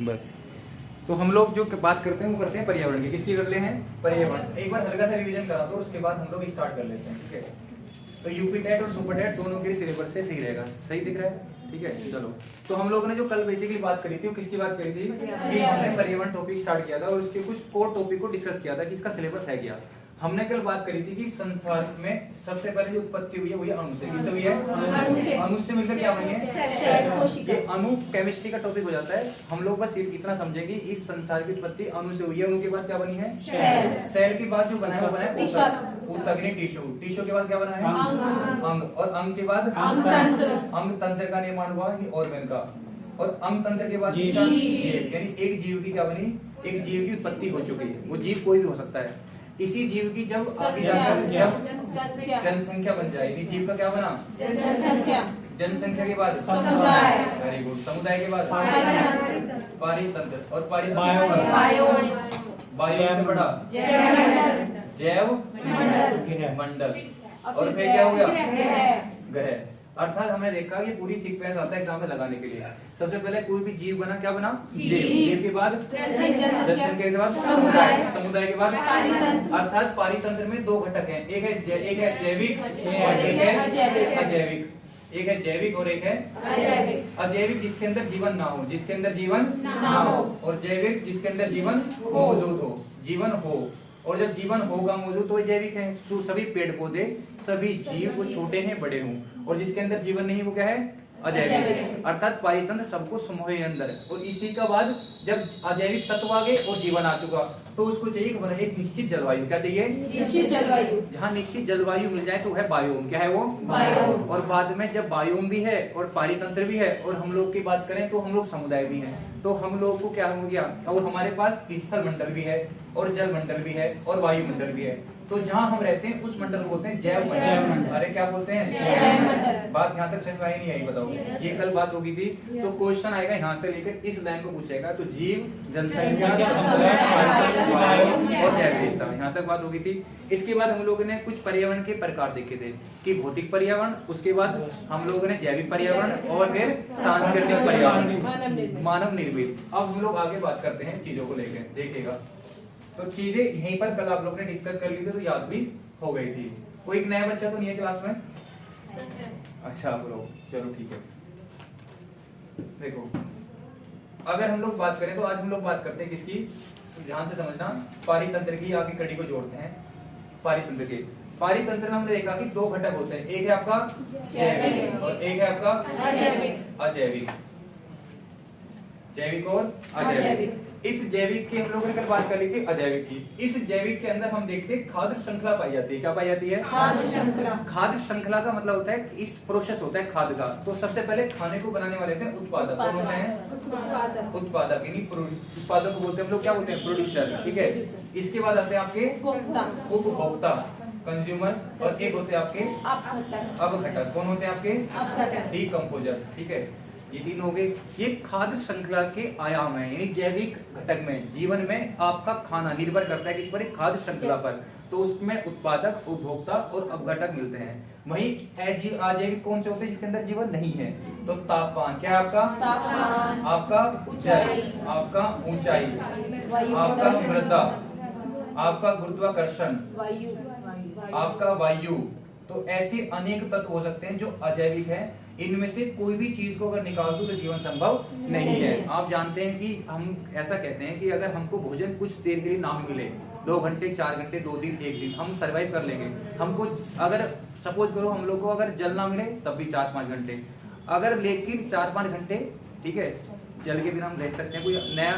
बस। तो हम लोग जो बात करते हैं वो करते हैं पर्यावरण की। किसकी कर ले हैं? पर्यावरण। एक बार हल्का सा रिवीजन करा दो, उसके बाद हम लोग स्टार्ट कर लेते हैं, ठीक है। तो यूपी टेट और सुपर टेट दोनों के सिलेबस से सही रहेगा। सही दिख रहा है? ठीक है, चलो। तो हम लोगों ने जो कल बेसिकली बात करी थी वो किसकी बात करी थी कि हमने पर्यावरण टॉपिक स्टार्ट किया था और उसके कुछ कोर टॉपिक को डिस्कस किया था कि इसका सिलेबस है क्या। हमने कल बात करी थी कि संसार में सबसे पहले जो उत्पत्ति हुई है वो ये अणु से। किससे हुई है? अणु से मिलकर क्या बनी है? ये अणु केमिस्ट्री का टॉपिक हो जाता है। हम लोग बस इतना समझेंगे इस संसार की उत्पत्ति अणु से हुई है। अणु के बाद क्या बनी है? सेल के बाद जो बना है वो बना है ऊतक यानी टिश्यू। टिश्यू के बाद क्या बना है? अंग। और अंग के बाद अंग तंत्र का निर्माण हुआ ऑर्गन का। और अंग तंत्र के बाद जीव, यानी एक जीव की क्या बनी? एक जीव की उत्पत्ति हो चुकी है। वो जीव कोई भी हो सकता है। इसी जीव की जब आगे जाकर जब जनसंख्या बन जाएगी, जीव का क्या बना? जनसंख्या के बाद समुदाय। Very good. समुदाय के बाद पारितंत्र। और पारितंत्र वायु से बड़ा जैव मंडल। और फिर क्या हो गया? ग्रह। अर्थात हमने देखा ये पूरी सीक्वेंस आता है एग्जाम में लगाने के लिए। सबसे पहले कोई भी जीव बना, क्या बना? जीव के बाद जनसंख्या के बाद समुदाय। समुदाय के बाद अर्थात पारितंत्र में दो घटक हैं, एक है जैविक और एक है अजैविक। एक है जैविक और एक है अजैविक, जिसके अंदर जीवन ना हो, जिसके अंदर जीवन ना हो। और जैविक जिसके अंदर जीवन मौजूद हो, जीवन हो। और जब जीवन होगा मौजूद तो जैविक है। सभी पेड़ पौधे सभी जीव वो छोटे हैं बड़े हों। और जिसके अंदर जीवन नहीं वो क्या है? अजैविक। अर्थात पारितंत्र सबको समूह अंदर। और इसी का बाद जब अजैविक तत्व आ गए और जीवन आ चुका तो उसको चाहिए एक निश्चित जलवायु। क्या चाहिए? निश्चित जलवायु। जहाँ निश्चित जलवायु मिल जाए तो है बायोम। क्या है वो? बायोम। और बाद में जब बायोम भी है और पारितंत्र भी है और हम लोग की बात करें तो हम लोग समुदाय भी है। तो हम लोग को क्या हो गया? और हमारे पास स्थल मंडल भी है और जल मंडल भी है और वायुमंडल भी है। तो जहाँ हम रहते हैं उस मंडल को बोलते हैं जैव मंडल। अरे क्या बोलते हैं? जैव मंडल। बात यहाँ तक समझ में आई नहीं आई? बताओ। ये कल बात होगी थी। तो क्वेश्चन आएगा यहाँ से लेकर इस लाइन को पूछेगा। तो जीव, जनसंख्या और जैव विविधता, यहाँ तक बात होगी थी। इसके बाद हम लोगों ने कुछ पर्यावरण के प्रकार देखे थे कि भौतिक पर्यावरण, उसके बाद हम लोगों ने जैविक पर्यावरण और फिर सांस्कृतिक पर्यावरण, मानव निर्मित। अब हम लोग आगे बात करते हैं चीजों को लेकर। देखिएगा तो चीजें यहीं पर कल आप लोगों ने डिस्कस कर ली थी तो याद भी हो गई थी। कोई एक नया बच्चा तो नहीं है क्लास में? अच्छा आप लोग, चलो ठीक है। देखो अगर हम लोग बात करें तो आज हम लोग बात करते हैं किसकी? ध्यान से समझना। पारितंत्र की आगे कड़ी को जोड़ते हैं। पारितंत्र के पारितंत्र में हमने देखा कि दो घटक होते हैं, एक है आपका जैविक और एक है आपका अजैविक। जैविक और अजैविक। इस जैविक की हम लोगों ने कल बात करी थी अजैविक की। इस जैविक के अंदर हम देखते हैं खाद्य श्रृंखला पाई जाती है। क्या पाई जाती है? खाद्य श्रृंखला। खाद्य श्रृंखला का मतलब होता है इस प्रोसेस होता है खाद्य का। तो सबसे पहले खाने को बनाने वाले थे उत्पादक। कौन होते हैं? उत्पादक यानी उत्पादक को बोलते हैं हम लोग, क्या बोलते हैं? प्रोड्यूसर। ठीक है। इसके बाद आते हैं आपके उपभोक्ता, कंज्यूमर। और एक होते हैं आपके अपघटक। कौन होते हैं आपके? डिकम्पोजर। ठीक है, ये तीन हो गए। ये खाद्य श्रृंखला के आयाम है, यानी जैविक घटक में जीवन में आपका खाना निर्भर करता है किस पर? खाद्य श्रृंखला पर। तो उसमें उत्पादक, उपभोक्ता और अपघटक मिलते हैं। वही अजैविक कौन से होते हैं? जिसके अंदर जीवन नहीं है। तो तापमान, क्या आपका? तापमान, आपका जल, आपका ऊंचाई, आपका मृदा, आपका गुरुत्वाकर्षण, आपका वायु। तो ऐसे अनेक तत्व हो सकते हैं जो अजैविक है। इनमें से कोई भी चीज को अगर निकाल दो तो जीवन संभव नहीं है। आप जानते हैं कि हम ऐसा कहते हैं कि अगर हमको भोजन कुछ देर के लिए ना मिले, 2 घंटे 4 घंटे 2 दिन 1 दिन, हम सरवाइव कर लेंगे। हमको अगर सपोज करो हम लोग को अगर जल ना मिले तब भी 4-5 घंटे, अगर लेकिन 4-5 घंटे, ठीक है, जल के बिना हम रह सकते हैं, कोई नया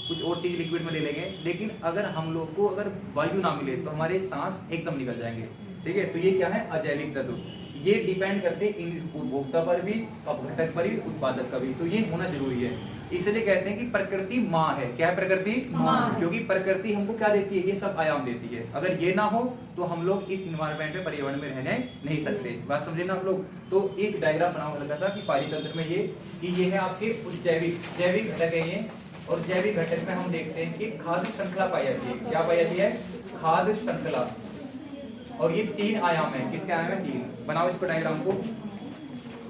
कुछ और चीज लिक्विड में ले लेंगे। लेकिन अगर हम लोग को अगर वायु ना मिले तो हमारे सांस एकदम निकल जाएंगे। ठीक है, तो ये क्या है? अजैविक तत्व। ये डिपेंड करते इन उपभोक्ता पर भी, अपघटक पर भी, उत्पादक का भी। तो ये होना जरूरी है। इसलिए कहते हैं कि प्रकृति माँ है। क्या है प्रकृति? माँ। क्योंकि प्रकृति हमको क्या देती है? ये सब आयाम देती है। अगर ये ना हो तो हम लोग इस इन्वायरमेंट में, पर्यावरण में रहने नहीं सकते। बात समझे ना आप लोग? तो एक डायग्राम बनाओ हल्का सा कि पारितंत्र में ये है आपके जैविक घटक है ये। और जैविक घटक में हम देखते हैं कि खाद्य श्रृंखला पाई जाती है। क्या पाई जाती है? खाद्य श्रृंखला। और ये 3 आयाम है। किसके आयाम है? 3। बनाओ इसको डायग्राम को।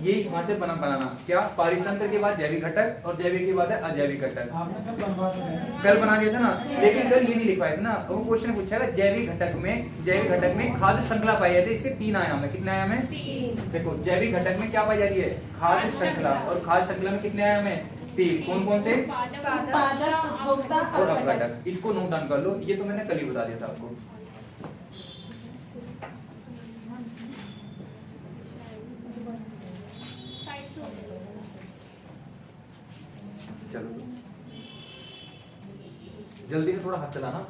ये वहां से बनाना क्या, पारितंत्र के बाद जैविक घटक और जैविक के बाद है अजैविक घटक। कल बना दिया था ना, लेकिन कल ये नहीं लिख पाए थे ना, तो क्वेश्चन पूछा जैविक घटक में खाद्य श्रृंखला पाई जाती है। इसके 3 आयाम है, कितने आयाम है? देखो जैविक घटक में क्या पाई जाती है, खाद्य श्रृंखला, और खाद्य श्रृंखला में कितने आयाम है? 3। कौन कौन से? उत्पादक, उपभोक्ता और अपघटक। इसको नोट डाउन कर लो, ये तो मैंने कल ही बता दिया था आपको। चलो जल्दी से थोड़ा हाथ चलाना।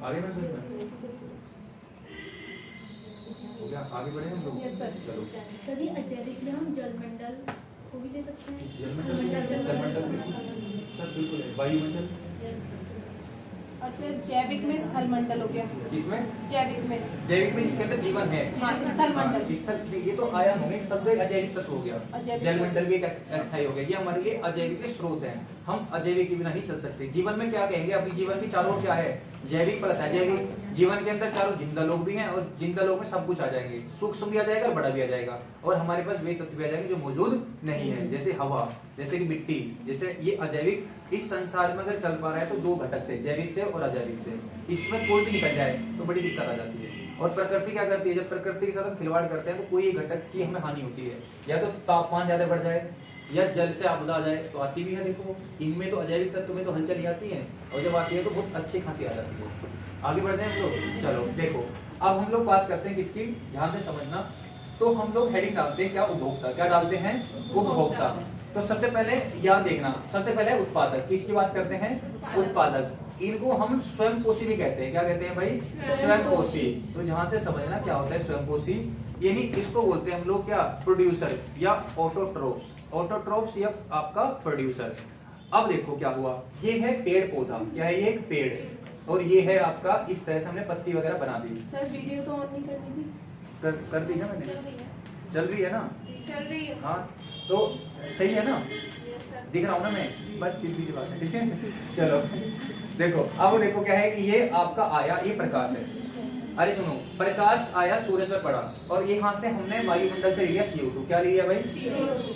आगे बढ़ सकते हैं, आगे बढ़े हम लोग। चलो सभी अजैविक में हम जलमंडल को भी ले सकते हैं, सर बिल्कुल वायुमंडल, और फिर जैविक में स्थल मंडल हो गया। किसमें? जैविक में इसके अंदर जीवन है। स्थल मंडल, स्थल ये तो आयाम हो गए, स्थल तो एक अजैविक तत्व हो गया, जलमंडल भी एक अस्थायी हो गया। ये हमारे लिए अजैविक के स्रोत है, हम अजैविक के बिना नहीं चल सकते। जीवन में क्या कहेंगे, अपनी जीवन की चारों ओर क्या है, जैविक प्लस अजैविक। जीवन के अंदर चारों जिंदा लोग भी हैं, और जिंदा लोग में सब कुछ आ जाएंगे, सूक्ष्म भी आ जाएगा और बड़ा भी आ जाएगा, और हमारे पास वे तत्व भी आ जाएंगे जो मौजूद नहीं है, जैसे हवा, जैसे कि मिट्टी, जैसे ये अजैविक। इस संसार में अगर चल पा रहा है तो 2 घटक से, जैविक से और अजैविक से। इसमें कोई भी निकल जाए तो बड़ी दिक्कत आ जाती है। और प्रकृति क्या करती है, जब प्रकृति के साथ हम खिलवाड़ करते हैं तो कोई एक घटक की हमें हानि होती है, या तो तापमान ज्यादा बढ़ जाए, या जल से आपदा आ जाए, तो आती भी है। देखो इनमें तो अजैविक तत्व में तो हलचल ही आती है, और जब आती है तो बहुत अच्छी खासी आ जाती है। आगे बढ़ जाए हम लोग। चलो देखो अब हम लोग बात करते हैं किसकी, ध्यान से समझना। तो हम लोग हेडिंग डालते हैं क्या, उपभोक्ता। क्या डालते हैं? उपभोक्ता। तो सबसे पहले याद देखना, सबसे पहले उत्पादक, किसकी बात करते हैं? उत्पादक। इनको हम स्वयंपोषी भी कहते हैं। क्या कहते हैं भाई? स्वयंपोषी। तो ध्यान से समझना क्या होता है स्वयंपोषी, यानी इसको बोलते हैं हम लोग क्या, प्रोड्यूसर या ऑटोट्रोप्स। ऑटोट्रोप्स या आपका प्रोड्यूसर। अब देखो क्या हुआ, ये है पेड़ पौधा, क्या है ये? एक पेड़, और ये है आपका, इस तरह से हमने पत्ती वगैरह बना दी। सर वीडियो तो ऑन नहीं करनी थी? कर दी ना मैंने, चल रही है ना? चल रही है। हाँ तो सही है ना, दिख रहा हूँ ना मैं, बस सीधी सी बात है, ठीक है। चलो देखो अब देखो क्या है कि ये आपका आया, ये प्रकाश है। अरे सुनो, प्रकाश आया, सूरज पर पड़ा, और यहाँ से हमने वायुमंडल से ले लिया CO2। क्या ले लिया भाई?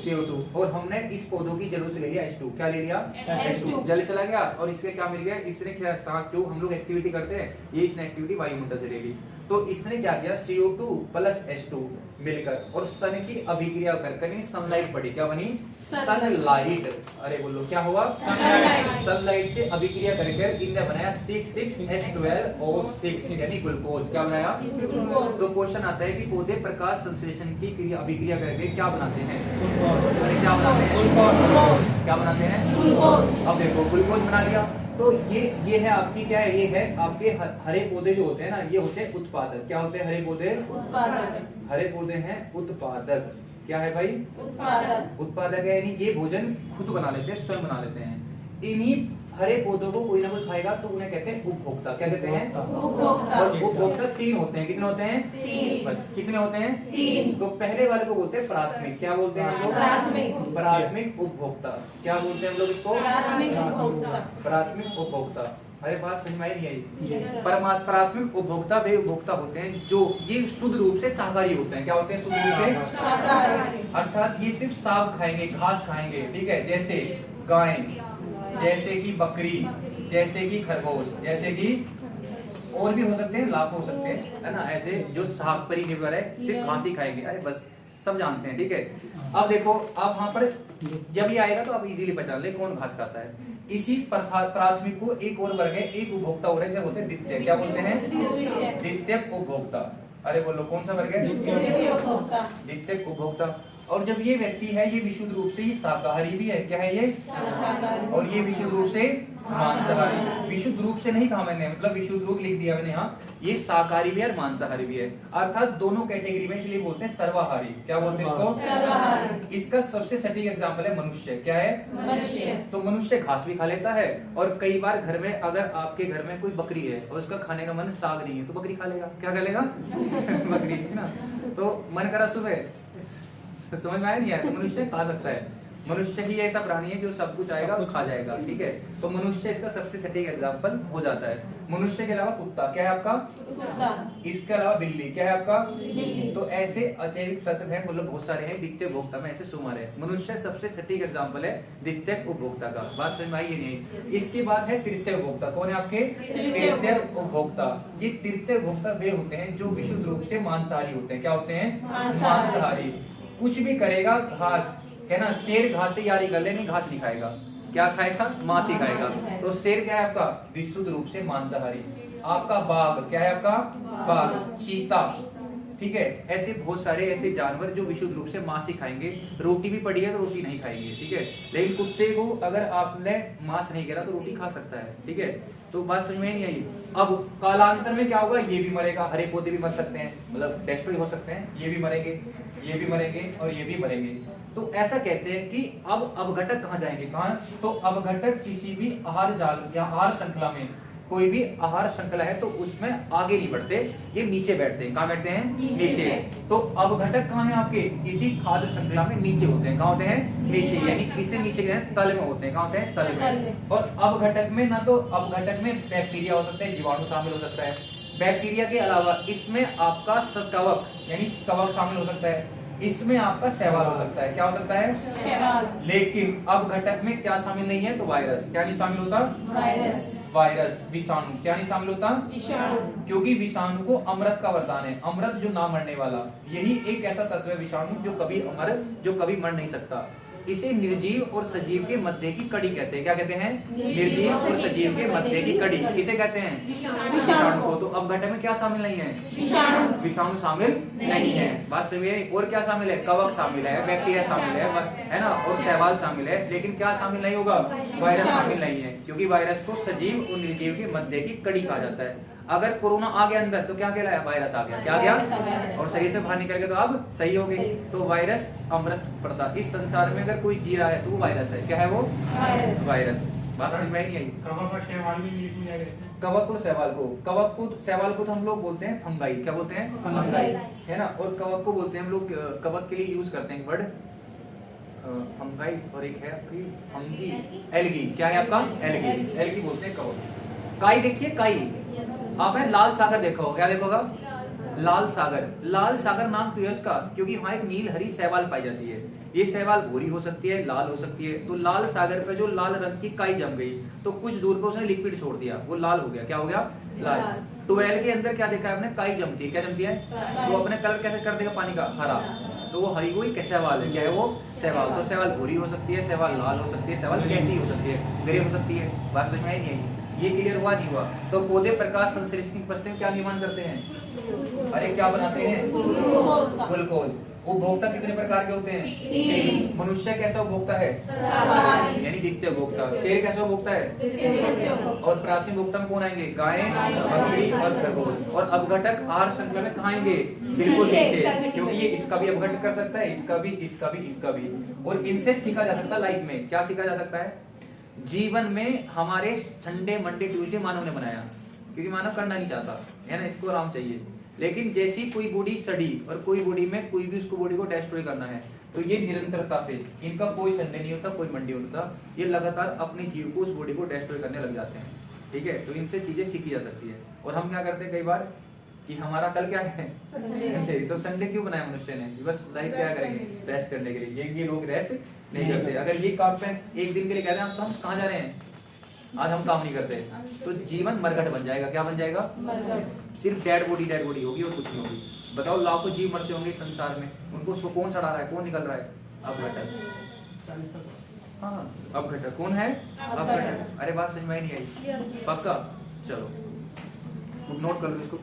CO2। और हमने इस पौधों की जड़ों से ले लिया H2। क्या ले लिया? H2। जल चला गया, और इसके क्या मिल गया, इसने साथ जो हम लोग एक्टिविटी करते हैं, ये इसने एक्टिविटी वायुमंडल से ले ली। तो इसने क्या किया, CO2 प्लस H2 मिलकर और सन की अभिक्रिया कर सनलाइट पड़ी। क्या बनी? सनलाइट। अरे बोलो क्या हुआ? सनलाइट से अभिक्रिया कर इनने बनाया 6,6H12O6 यानी ग्लूकोज। क्या बनाया? तो क्वेश्चन आता है कि पौधे प्रकाश संश्लेषण की क्रिया अभिक्रिया करके क्या बनाते हैं? अरे क्या बनाते हैं? क्या बनाते हैं? अब देखो ग्लूकोज बना लिया। तो ये है आपकी क्या है, ये है आपके हरे पौधे जो होते हैं ना, ये होते हैं उत्पादक। क्या होते हैं हरे पौधे? उत्पादक। हरे पौधे हैं उत्पादक। क्या है भाई? उत्पादक। उत्पादक है, यानी ये भोजन खुद बना लेते हैं, स्वयं बना लेते हैं। इन्हीं हरे पौधों को कोई ना कोई खाएगा तो उन्हें कहते हैं उपभोक्ता। क्या कहते हैं? उपभोक्ता। और उपभोक्ता 3 होते हैं। कितने होते हैं? 3। बस कितने होते हैं? 3। तो पहले वाले को बोलते हैं प्राथमिक। क्या बोलते हैं हम लोग? प्राथमिक। प्राथमिक उपभोक्ता। क्या बोलते हैं हम लोग इसको? प्राथमिक उपभोक्ता। प्राथमिक उपभोक्ता। अरे बात समझ में आई नहीं आई? प्राथमिक उपभोक्ता वे उपभोक्ता होते हैं जो ये शुद्ध रूप से शाकाहारी होते हैं। क्या होते हैं? शुद्ध रूप से शाकाहारी। अर्थात ये सिर्फ साग खाएंगे, घास खाएंगे, ठीक है, जैसे गाय, जैसे कि बकरी, जैसे कि खरगोश, जैसे कि और भी हो सकते हैं, लाख हो सकते हैं, है ना, ऐसे जो शाक पर ही निर्भर है, सिर्फ घास ही खाएंगे। अरे बस सब जानते हैं, ठीक है। अब देखो अब वहां पर जब ये आएगा तो आप इजीली पहचान ले कौन घास खाता है। इसी प्राथमिक को एक और वर्ग है, एक उपभोक्ता हो रहा है, बोलते हैं द्वितीय। क्या बोलते हैं? द्वितीय उपभोक्ता। अरे बोलो कौन सा वर्ग है? द्वितीय उपभोक्ता। द्वितीय उपभोक्ता। और जब ये व्यक्ति है ये विशुद्ध रूप से ये शाकाहारी भी है, क्या है ये, और ये विशुद्ध रूप से मांसाहारी। विशुद्ध रूप से नहीं कहा मैंने, मतलब विशुद्ध रूप लिख दिया मैंने यहाँ, ये शाकाहारी भी है और मांसाहारी भी है, अर्थात दोनों कैटेगरी में, इसलिए बोलते हैं सर्वाहारी। क्या बोलते हैं इसको, सर्वाहारी। इसका सबसे सटीक एग्जाम्पल है मनुष्य। क्या है, मनुष्य। तो मनुष्य घास भी खा लेता है, और कई बार घर में अगर आपके घर में कोई बकरी है और उसका खाने का मन साग नहीं है तो बकरी खा लेगा, क्या खा लेगा बकरी है ना, तो मन करा सुबह, समझ में आया नहीं आया, तो मनुष्य खा सकता है। मनुष्य ही ऐसा प्राणी है जो सब कुछ आएगा और खा जाएगा, ठीक है। तो मनुष्य इसका सबसे सटीक एग्जाम्पल हो जाता है। मनुष्य के अलावा कुत्ता, क्या है आपका, कुत्ता। इसके अलावा बिल्ली, क्या है आपका, बिल्ली। तो ऐसे अजैविक तत्व हैं, मतलब बहुत सारे हैं, दिखते उपभोक्ता में ऐसे शुमार है। मनुष्य सबसे सटीक एग्जाम्पल है दिखते उपभोक्ता का। बात समझ में आई नहीं। इसके बाद है तृतीय उपभोक्ता। कौन है आपके, तृतीय उपभोक्ता। ये तृतीय उपभोक्ता वे होते हैं जो विशुद्ध रूप से मांसाहारी होते हैं। क्या होते हैं, मांसाहारी। कुछ भी करेगा, घास है ना, शेर घास से यारी कर ले, नहीं घास नहीं खाएगा, क्या खाएगा, मांस ही खाएगा। तो शेर क्या है आपका, विशुद्ध रूप से मांसाहारी। आपका बाघ, क्या है आपका, बाघ, चीता, ठीक है। ऐसे बहुत सारे ऐसे जानवर जो विशुद्ध रूप से मांस ही खाएंगे। रोटी भी पड़ी है तो रोटी नहीं खाएंगे, ठीक है। लेकिन कुत्ते को अगर आपने मांस नहीं गिरा तो रोटी खा सकता है, ठीक है। तो बात समझ में नहीं आई। अब कालांतर में क्या होगा, ये भी मरेगा, हरे पौधे भी मर सकते हैं, मतलब डेस्ट्रॉय हो सकते हैं, ये भी मरेंगे, ये भी मरेंगे और ये भी मरेंगे। तो ऐसा कहते हैं कि अब अपघटक कहाँ जाएंगे, कहाँ, तो अपघटक किसी भी आहार जाल या आहार श्रृंखला में, कोई भी आहार श्रृंखला है तो उसमें आगे नहीं बढ़ते, ये नीचे बैठते हैं। कहाँ बैठते हैं, नीचे। तो अपघटक कहाँ है आपके, इसी खाद्य श्रृंखला में नीचे होते हैं। कहाँ होते हैं, नीचे, यानी इससे नीचे गए तल में होते हैं। कहाँ होते हैं, तल में। और अपघटक में ना तो अपघटक में बैक्टीरिया हो सकता है, जीवाणु शामिल हो सकता है। बैक्टीरिया के अलावा इसमें आपका कवक यानी कवक शामिल हो सकता है, इसमें आपका शैवाल हो सकता है। क्या हो सकता है, शैवाल। लेकिन अपघटक में क्या शामिल नहीं है, तो वायरस। क्या नहीं शामिल होता, वायरस। वायरस, विषाणु, क्या नहीं शामिल होता, विषाणु। क्योंकि विषाणु को अमृत का वरदान है, अमृत जो ना मरने वाला, यही एक ऐसा तत्व है विषाणु जो कभी अमर, जो कभी मर नहीं सकता। इसे निर्जीव और सजीव के मध्य की कड़ी कहते हैं। क्या कहते हैं, निर्जीव और सजीव के मध्य की कड़ी। किसे कहते हैं, विषाणु को। तो अपघटक में क्या शामिल नहीं है, विषाणु। विषाणु शामिल नहीं है, बात सही है। और क्या शामिल है, कवक शामिल है, बैक्टीरिया शामिल है ना, और शैवाल शामिल है। लेकिन क्या शामिल नहीं होगा, वायरस शामिल नहीं है, क्योंकि वायरस को सजीव और निर्जीव के मध्य की कड़ी कहा जाता है। अगर कोरोना आ गया अंदर तो क्या कहलाया, वायरस आ गया। क्या गया, और शरीर से बाहर निकल गया तो अब सही हो गई। तो वायरस अमृत प्रदा। इस संसार में अगर कोई जी रहा है तो वो वायरस है। क्या है वो, वायरस। बात समझ में नहीं आई। कवक और शैवाल को, कवक को शैवाल को तो हम लोग बोलते हैं फंगाई। क्या बोलते हैं, फंगाई, है ना। और कवक को बोलते हैं हम लोग, कवक के लिए यूज करते हैं वर्ड फंगाई, और एक है आपकी फंगी, एल्गी। क्या है आपका, एल्गी। एल्गी बोलते हैं कवक। काई देखिए, काई आपने लाल सागर देखा होगा, क्या देखोगा, लाल सागर। लाल सागर नाम क्यों है उसका, क्योंकि वहां एक नील हरी शैवाल पाई जाती है। ये शैवाल भूरी हो सकती है, लाल हो सकती है। तो लाल सागर पे जो लाल रंग की काई जम गई तो कुछ दूर पर उसने लिक्विड छोड़ दिया, वो लाल हो गया। क्या हो गया, लाल। ट्वेल के अंदर क्या देखा है आपने, काई जमती है। क्या जमती है, वो अपने कलर कैसे कर देगा पानी का, हरा। तो वो हरी हुई शैवाल है। क्या है वो, शैवाल। तो शैवाल भूरी हो सकती है, शैवाल लाल हो सकती है, शैवाल कैसी हो सकती है, ग्रे हो सकती है। बात समझ में आई नहीं आई, ये क्लियर हुआ नहीं हुआ। तो पौधे प्रकाश संश्लेषण की उपस्थिति में क्या निर्माण करते हैं, अरे क्या बनाते हैं, ग्लूकोज। उपभोक्ता कितने प्रकार के होते हैं, तीन। मनुष्य कैसा उपभोक्ता है, यानी द्वितीय उपभोक्ता। शेर कैसा उपभोक्ता है, और प्राथमिक उपभोक्ता में कौन आएंगे, गाय, बकरी और खरगोश। और अपघटक आहार श्रृंखला में कहाँ आएंगे, बिल्कुल नीचे, क्योंकि ये इसका भी अपघटन कर सकता है, इसका भी, इसका भी, इसका भी। और इनसे सीखा जा सकता है लाइफ में। क्या सीखा जा सकता है, जीवन में हमारे संडे मंडे ट्यूसडे मानव ने बनाया, क्योंकि मानव करना नहीं चाहता है ना, इसको आराम चाहिए। लेकिन जैसी कोई बॉडी स्टडी और कोई बॉडी में कोई भी उसको बॉडी को डिस्ट्रॉय करना है तो ये निरंतरता से, इनका कोई संडे नहीं होता, कोई मंडे होता, ये लगातार अपने जीव को, उस बॉडी को डिस्ट्रॉय करने लग जाते हैं, ठीक है। तो इनसे चीजें सीखी जा सकती है। और हम क्या करते हैं कई बार कि हमारा कल क्या है, संडे। तो संडे क्यों बनाया मनुष्य ने, बस लाइफ क्या करेंगे, रेस्ट करने के लिए। ये लोग रेस्ट नहीं करते। अगर ये काम पे एक दिन के लिए कहते हैं तो हम कहाँ जा रहे हैं, आज हम काम नहीं करते, तो जीवन मरघट बन जाएगा। क्या बन जाएगा, सिर्फ डेड बॉडी होगी और कुछ नहीं होगी। बताओ, लाखों जीव मरते होंगे इस संसार में, उनको कौन सड़ा रहा है, कौन निकल रहा है, अपघटक। हाँ, अपघटक कौन है, अपघटक। अरे बात समझ में नहीं आई, पक्का। चलो नोट कर लो इसको।